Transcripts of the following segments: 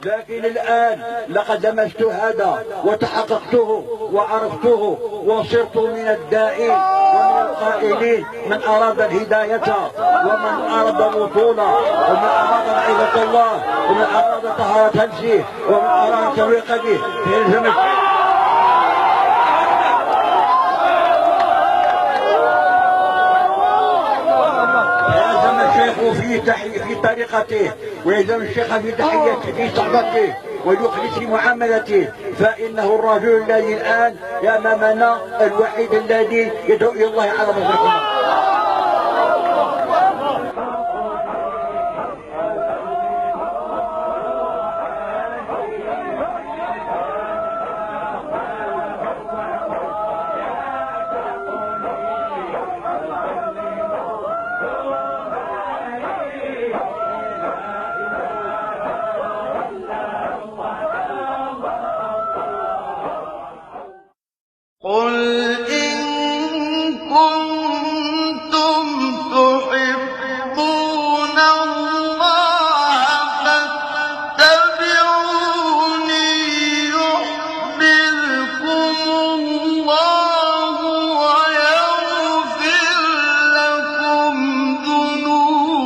لكن الآن لقد لمست هذا وتحققته وعرفته وصرت من الداعين ومن القائلين من أراد الهداية ومن أراد الوصول ومن أراد معرفة الله ومن أراد طهارة نفسه ومن أراد ترويق به فيلزم في طريقته ويلزم الشيخ في تحيته في صحبته ويخلص في معاملته، فإنه الرجل الذي الآن أمامنا الوحيد الذي يدعو إلى الله على مصدره. قل إن كنتم تحبون الله فاتبعوني يحببكم الله ويغفر لكم ذنوبكم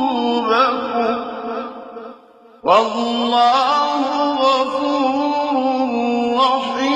والله غفور رحيم.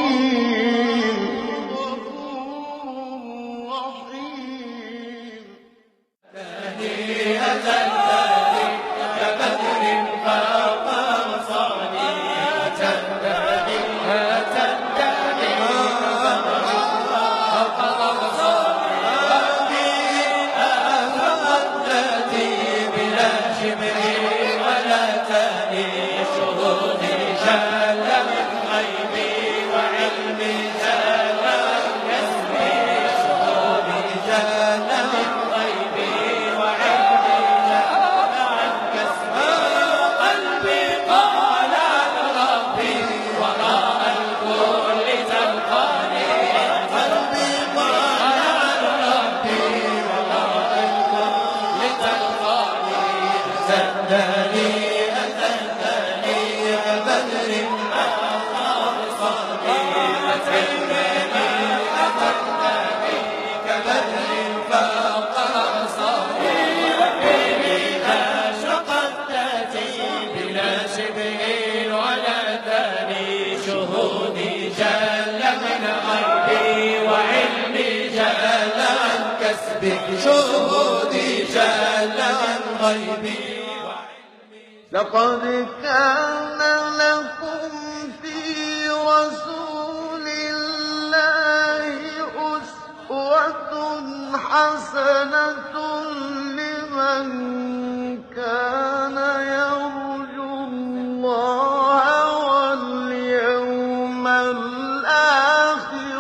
شهودي جل عن غيبي. لقد كان لكم في رسول الله أسوة حسنة لمن كان يرجو الله واليوم الآخر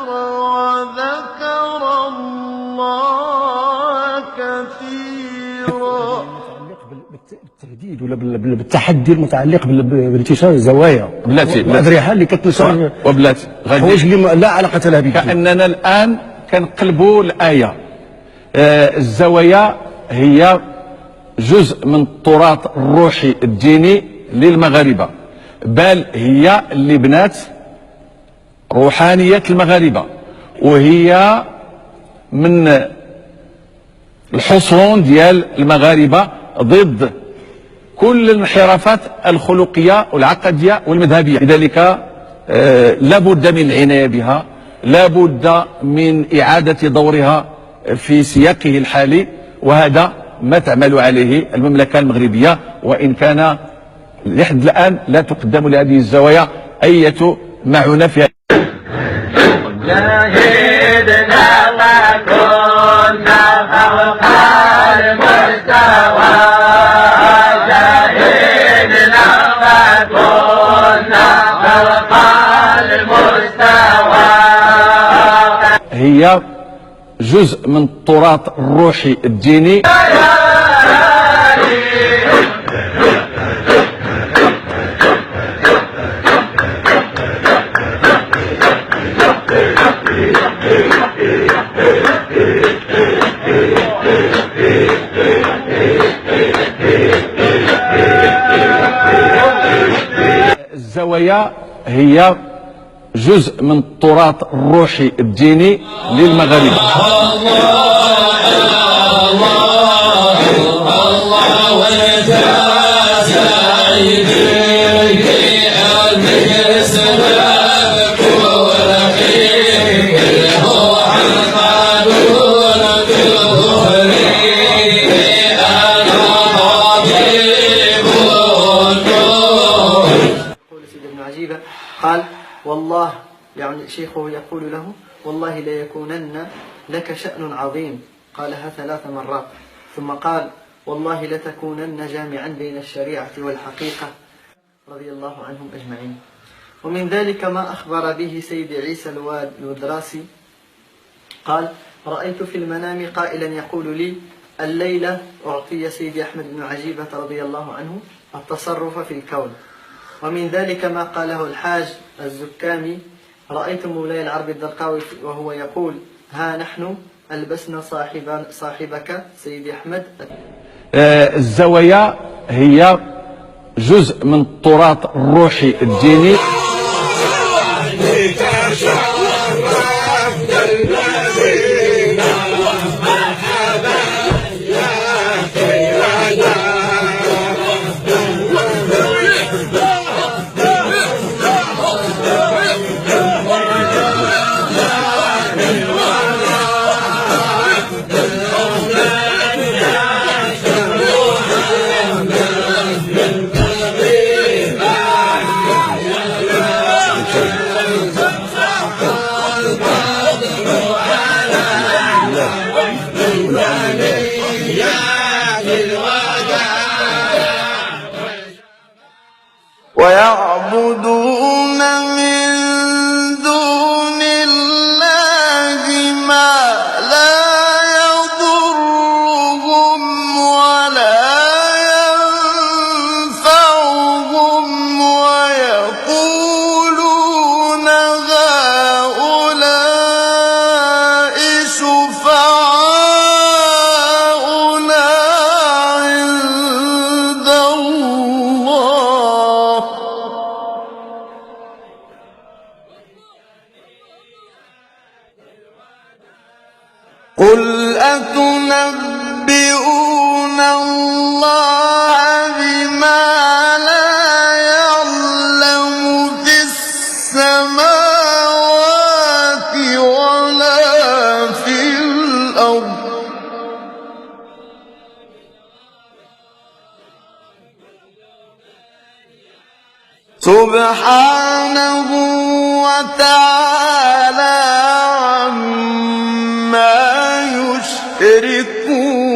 وذكر الله كثيرا. بالتهديد ولا بالتحدي المتعلق بانتشار الزوايا والأضرحة اللي كتنشر وبلاتي حوايج اللي لا علاقة لها بالدين. كأننا الآن كنقلبوا الآية. الزوايا هي جزء من التراث الروحي الديني للمغاربة، بل هي اللي بنات روحانية المغاربة، وهي من الحصون ديال المغاربة ضد كل الانحرافات الخلقية والعقدية والمذهبية. لذلك لابد من العناية بها، لابد من إعادة دورها في سياقه الحالي، وهذا ما تعمل عليه المملكة المغربية، وإن كان لحد الآن لا تقدم لهذه الزوايا أية معونة فيها. جاهدنا ما كنا فوق المستوى، جاهدنا ما كنا فوق المستوى. هي جزء من التراث الروحي الديني. الزوايا هي جزء من التراث الروحي الديني للمغاربة. يقول سيد ابن عجيبة قال والله، يعني شيخه يقول له والله ليكونن لك شأن عظيم، قالها 3 مرات، ثم قال والله لتكونن جامعا بين الشريعة والحقيقة، رضي الله عنهم أجمعين. ومن ذلك ما أخبر به سيد عيسى الودراسي قال رأيت في المنام قائلا يقول لي الليلة أعطي سيدي أحمد بن عجيبة رضي الله عنه التصرف في الكون. ومن ذلك ما قاله الحاج الزكامي رأيت مولاي العربي الدرقاوي وهو يقول ها نحن ألبسنا صاحبك سيدي أحمد. الزوايا هي جزء من التراث الروحي الديني. ويعبدون من دون الله ما لا يضرهم ولا ينفعهم ويقولون هؤلاء شفعاؤنا عند الله. قل أتنبئون الله بما لا يعلم في السماوات ولا في الأرض. سبحانه وتعالى عما يشركون.